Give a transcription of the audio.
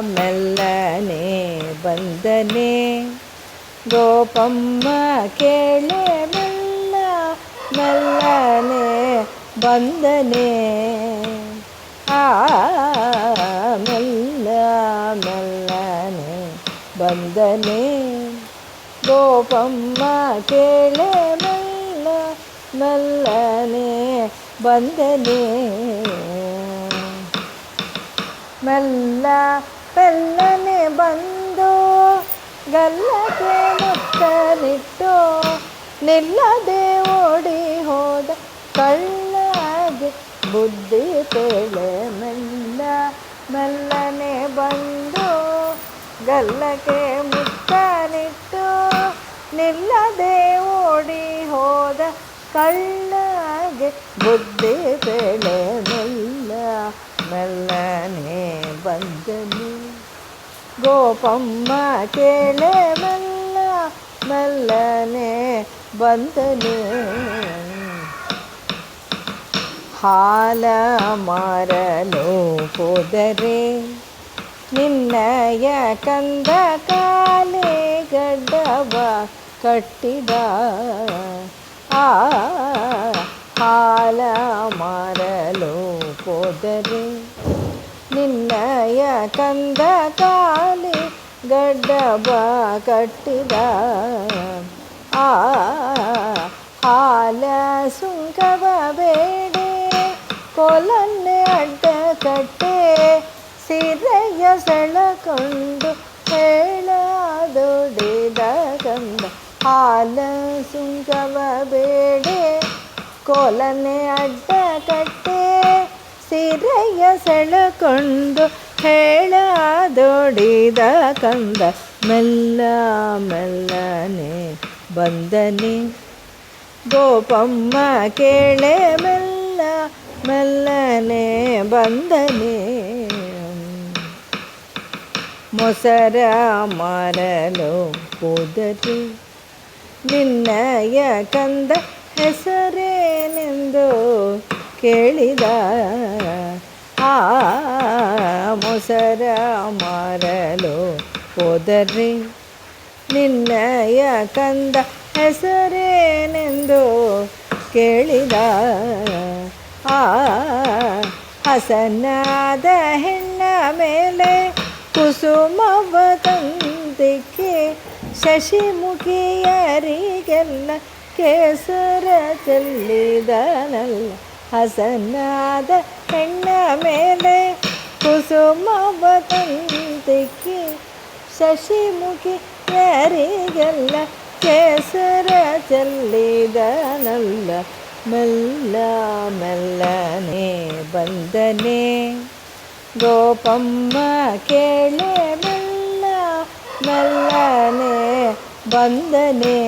ಮೆಲ್ಲನೆ ಬಂದನೆ ಗೋಪಮ್ಮ ಕೇಳೆ ಮೆಲ್ಲ ಮೆಲ್ಲನೆ ಬಂದನೆ ಮೆಲ್ಲ ಮೆಲ್ಲನೆ ಬಂದನೆ ಗೋಪಮ್ಮ ಕೇಳೆ ಮೆಲ್ಲ ಮೆಲ್ಲನೆ ಬಂದನೆ ಮೆಲ್ಲ ಮೆಲ್ಲನೆ ಬಂದು ಗಲ್ಲಕ್ಕೆ ಮುತ್ತನಿಟ್ಟು ನಿಲ್ಲದೆ ಓಡಿ ಹೋದ ಕಳ್ಳಗೆ ಬುದ್ಧಿ ಪೇಳೆ ಮೆಲ್ಲ ಮೆಲ್ಲನೆ ಬಂದು ಗಲ್ಲಕ್ಕೆ ಮುತ್ತನಿಟ್ಟು ನಿಲ್ಲದೆ ಓಡಿ ಹೋದ ಕಳ್ಳಗೆ ಬುದ್ಧಿ ಪೇಳೆ ಮೆಲ್ಲ ಮೆಲ್ಲನೆ ಬಂದನೆ ಗೋಪಮ್ಮ ಕೇಳೆ ಮೆಲ್ಲ ಮೆಲ್ಲನೆ ಬಂದನೆ ಹಾಲ ಮಾರಲು ಹೋದರೆ ನಿನ್ನಯ ಕಂದ ಕಾಲೆ ಗಡ್ಡವ ಕಟ್ಟಿದ ಹಾಲ ಮಾರಲು ಹೋದರೆ ನಿನ್ನಯ ಕಂದ ಕಾಲೆ ಗಡ್ಡವ ಕಟ್ಟಿದ ಹಾಲ ಸುಂಕವ ಬೇಡೆ ಕೊಲನ್ನೆ ಅಡ್ಡ ಕಟ್ಟೆ ಸಿರೆಯ ಸೆಳಕೊಂಡು ಹೇಳದೊಡಿದ ಕಂದ ಹಾಲ ಸುಂಕವ ಬೇಡೆ ಕೊಲನ್ನೆ ಅಡ್ಡ ಕಟ್ಟೆ ಸಿರೆಯ ಸೆಳಕೊಂಡು ಹೇಳದೊಡಿದ ಕಂದ ಮೆಲ್ಲ ಮೆಲ್ಲನೆ ಬಂದನೆ ಗೋಪಮ್ಮ ಕೇಳೆ ಮೆಲ್ಲ ಮೆಲ್ಲನೆ ಬಂದನೆ ಮೊಸರ ಮಾರಲು ಹೋದರೆ ನಿನ್ನಯ ಕಂದ ಹೆಸರೇನೆಂದು ಕೇಳಿದ ಮೊಸರ ಮಾರಲು ಹೋದರೆ ನಿನ್ನಯ ಕಂದ ಹೆಸರೇನೆಂದು ಕೇಳಿದ ಹಸನಾದ ಹೆಣ್ಣ ಮೇಲೆ ಕುಸುಮವ ತಂದಿಕ್ಕೆ ಶಶಿಮುಖಿಯರಿಗೆಲ್ಲ ಕೇಸರ ಚೆಲ್ಲಿದನಲ್ಲ ಹಸನಾದ ಹೆಣ್ಣ ಮೇಲೆ ಕುಸುಮವ ತಂದಿಕ್ಕೆ ಶಶಿಮುಖಿಯರಿಗೆಲ್ಲ ಕೇಸರ ಚೆಲ್ಲಿದನಲ್ಲ ಮೆಲ್ಲ ಮೆಲ್ಲನೆ ಬಂದನೆ ಗೋಪಮ್ಮ ಕೇಳೆ ಮೆಲ್ಲ ಮೆಲ್ಲನೆ ಬಂದನೆ